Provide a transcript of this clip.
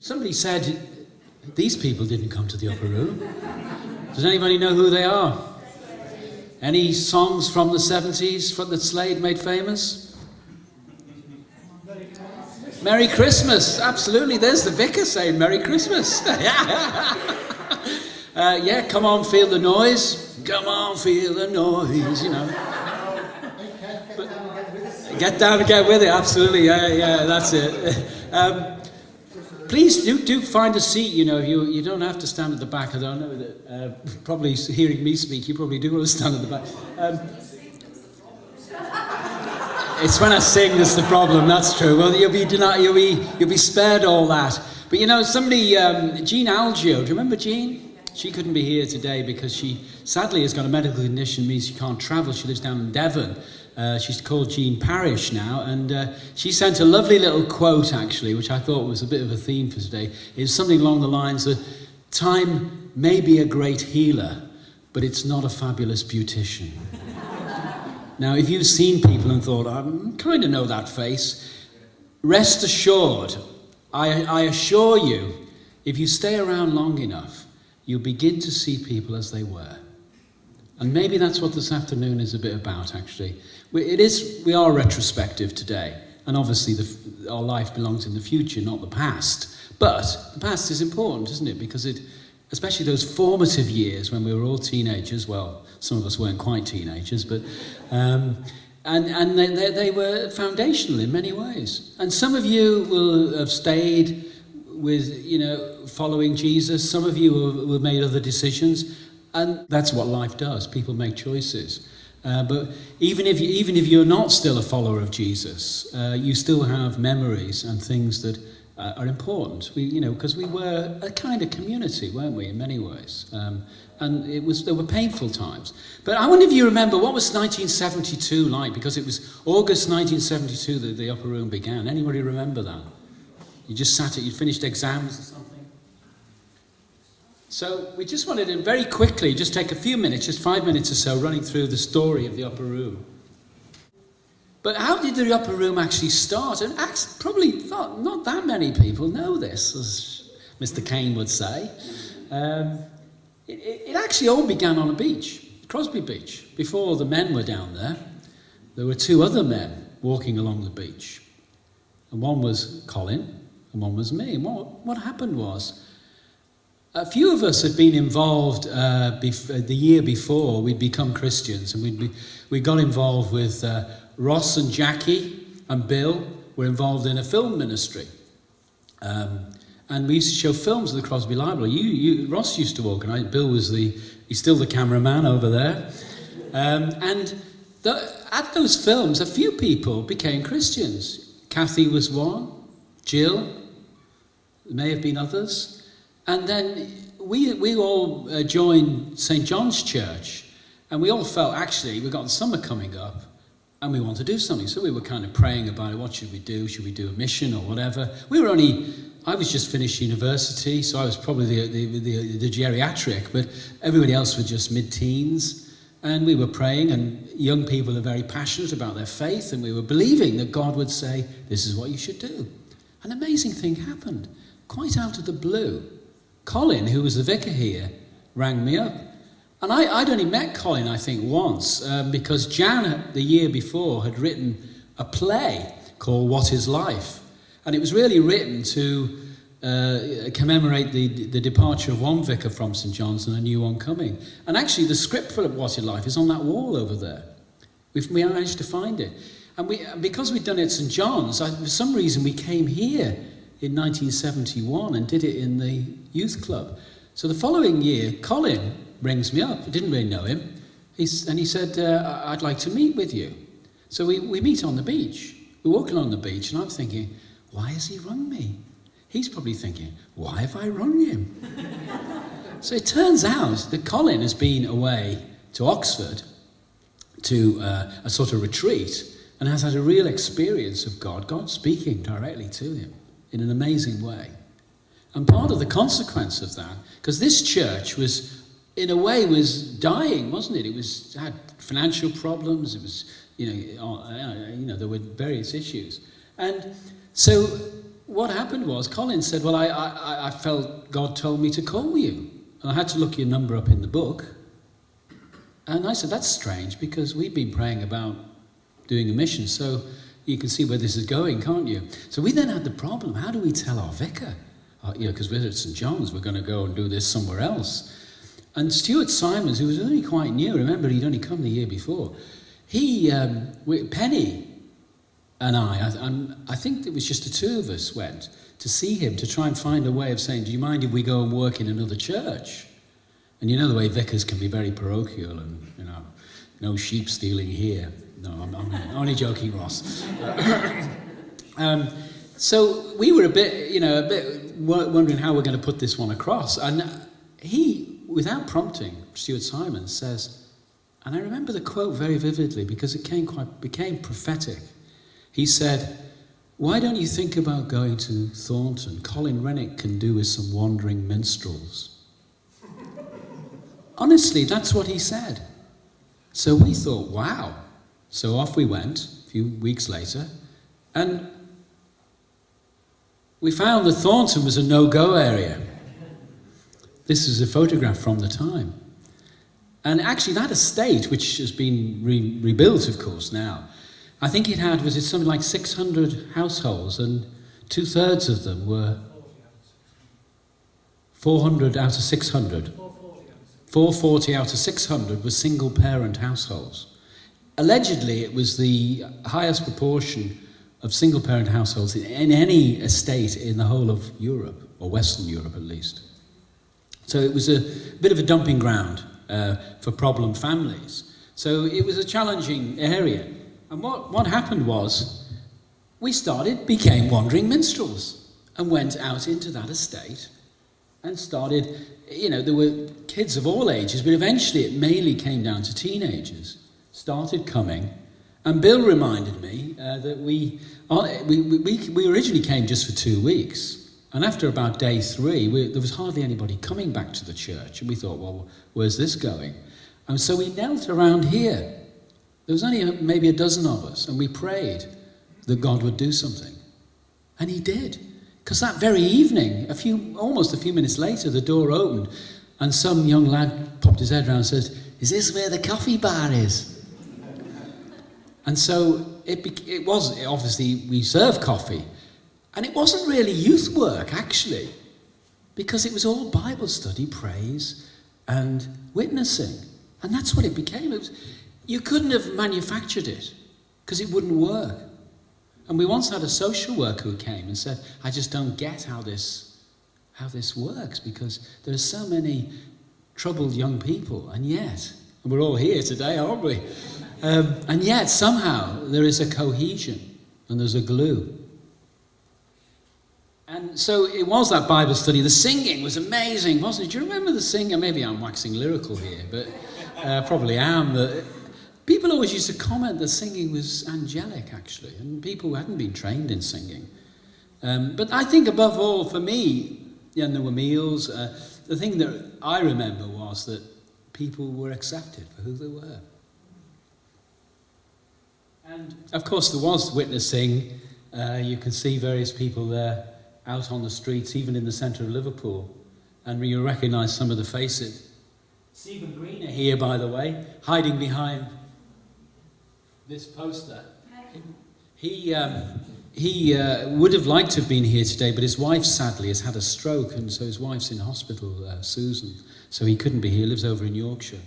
Somebody said these people didn't come to the upper room. Does anybody know who they are? Any songs from the 70s that Slade made famous? Merry Christmas, absolutely. There's the vicar saying Merry Christmas. Yeah, come on, feel the noise. Come on, feel the noise, you know. But, get down and get with it, absolutely. Yeah, that's it. Please do find a seat, you know. You don't have to stand at the back. I don't know that, probably hearing me speak, you probably do want to stand at the back. It's when I sing that's the problem, that's true. Well, you'll be spared all that. But you know, somebody, Jean Algio, do you remember Jean? She couldn't be here today because she sadly has got a medical condition, means she can't travel. She lives down in Devon. She's called Jean Parish now, and she sent a lovely little quote, actually, which I thought was a bit of a theme for today. It's something along the lines of, time may be a great healer, but it's not a fabulous beautician. Now, if you've seen people and thought, I kind of know that face, rest assured, I assure you, if you stay around long enough, you'll begin to see people as they were. And maybe that's what this afternoon is a bit about, actually. We are retrospective today, and obviously our life belongs in the future, not the past. But the past is important, isn't it? Because especially those formative years when we were all teenagers, well, some of us weren't quite teenagers, but and they were foundational in many ways. And some of you will have stayed with, you know, following Jesus. Some of you will have made other decisions. And that's what life does. People make choices. But even if you're not still a follower of there you still have memories and things that are important. Because we were a kind of community, weren't we, in many ways? And there were painful times. But I wonder if you remember, what was 1972 like? Because it was August 1972 that the Upper Room began. Anybody remember that? You just you finished exams or something? So we just wanted to very quickly just take a few minutes, just 5 minutes or so, running through the story of the Upper Room. But how did the Upper Room actually start? And probably not that many people know this, as Mr. Kane would say. It actually all began on a beach, Crosby Beach. Before the men were down there were two other men walking along the beach. And one was Colin, and one was me. And what happened was, a few of us had been involved the year before. We'd become Christians, and we got involved with Ross and Jackie and Bill were involved in a film ministry. And we used to show films at the Crosby Library. Ross used to organise. Bill was he's still the cameraman over there. At those films, a few people became Christians. Kathy was one, Jill, there may have been others. And then we all joined St John's Church, and we all felt, actually, we've got summer coming up, and we want to do something. So we were kind of praying about it. What should we do? Should we do a mission or whatever? I was just finished university, so I was probably the geriatric, but everybody else was just mid-teens. And we were praying, and young people are very passionate about their faith, and we were believing that God would say, this is what you should do. An amazing thing happened, quite out of the blue. Colin, who was the vicar here, rang me up. And I'd only met Colin, I think, once, because Jan, the year before, had written a play called What is Life? And it was really written to commemorate the departure of one vicar from St John's and a new one coming. And actually, the script for What is Life is on that wall over there. We managed to find it. And because we'd done it at St John's, for some reason we came here in 1971 and did it in the youth club. So the following year, Colin rings me up. I didn't really know him. He said, I'd like to meet with you. So we meet on the beach. We're walking on the beach, and I'm thinking, why has he rung me? He's probably thinking, why have I rung him? So it turns out that Colin has been away to Oxford to a sort of retreat and has had a real experience of God speaking directly to him in an amazing way. And part of the consequence of that, because this church was, in a way, was dying, wasn't it? It had financial problems. It was, there were various issues. And so what happened was, Colin said, well, I felt God told me to call you. And I had to look your number up in the book. And I said, that's strange, because we've been praying about doing a mission, so you can see where this is going, can't you? So we then had the problem, how do we tell our vicar? Because we're at St John's, we're going to go and do this somewhere else. And Stuart Simons, who was only quite new, remember he'd only come the year before, Penny and I think it was just the two of us went to see him to try and find a way of saying, do you mind if we go and work in another church? And you know the way vicars can be very parochial and, no sheep stealing here. No, I'm only joking, Ross. So we were a bit wondering how we're going to put this one across. And he, without prompting, Stuart Simons says, and I remember the quote very vividly because it became prophetic. He said, why don't you think about going to Thornton? Colin Rennick can do with some wandering minstrels. Honestly, that's what he said. So we thought, wow. So off we went a few weeks later, and we found that Thornton was a no-go area. This is a photograph from the time. And actually that estate, which has been rebuilt, of course, now, I think it had, was it something like 600 households, and 2/3 of them were 400 out of 600. 440 out of 600 were single-parent households. Allegedly, it was the highest proportion of single-parent households in any estate in the whole of Europe, or Western Europe at least. So it was a bit of a dumping ground for problem families. So it was a challenging area. And what happened was, we became wandering minstrels, and went out into that estate and started, there were kids of all ages, but eventually it mainly came down to teenagers, started coming. And Bill reminded me that we originally came just for 2 weeks. And after about day 3, there was hardly anybody coming back to the church. And we thought, well, where's this going? And so we knelt around here. There was only maybe a dozen of us, and we prayed that God would do something. And he did. Because that very evening, almost a few minutes later, the door opened, and some young lad popped his head around and said, is this where the coffee bar is? And so it was, obviously, we served coffee. And it wasn't really youth work, actually, because it was all Bible study, praise, and witnessing. And that's what it became. You couldn't have manufactured it, because it wouldn't work. And we once had a social worker who came and said, I just don't get how this works, because there are so many troubled young people, and we're all here today, aren't we? And yet, somehow, there is a cohesion, and there's a glue. And so it was that Bible study. The singing was amazing, wasn't it? Do you remember the singing? Maybe I'm waxing lyrical here, but probably am. People always used to comment that singing was angelic, actually, and people who hadn't been trained in singing. But I think above all, for me, there were meals. The thing that I remember was that people were accepted for who they were. And, of course, there was witnessing. You could see various people there out on the streets, even in the centre of Liverpool, and you recognise some of the faces. Stephen Greener here, by the way, hiding behind this poster. He would have liked to have been here today, but his wife sadly has had a stroke, and so his wife's in hospital, Susan, so he couldn't be here. He lives over in Yorkshire.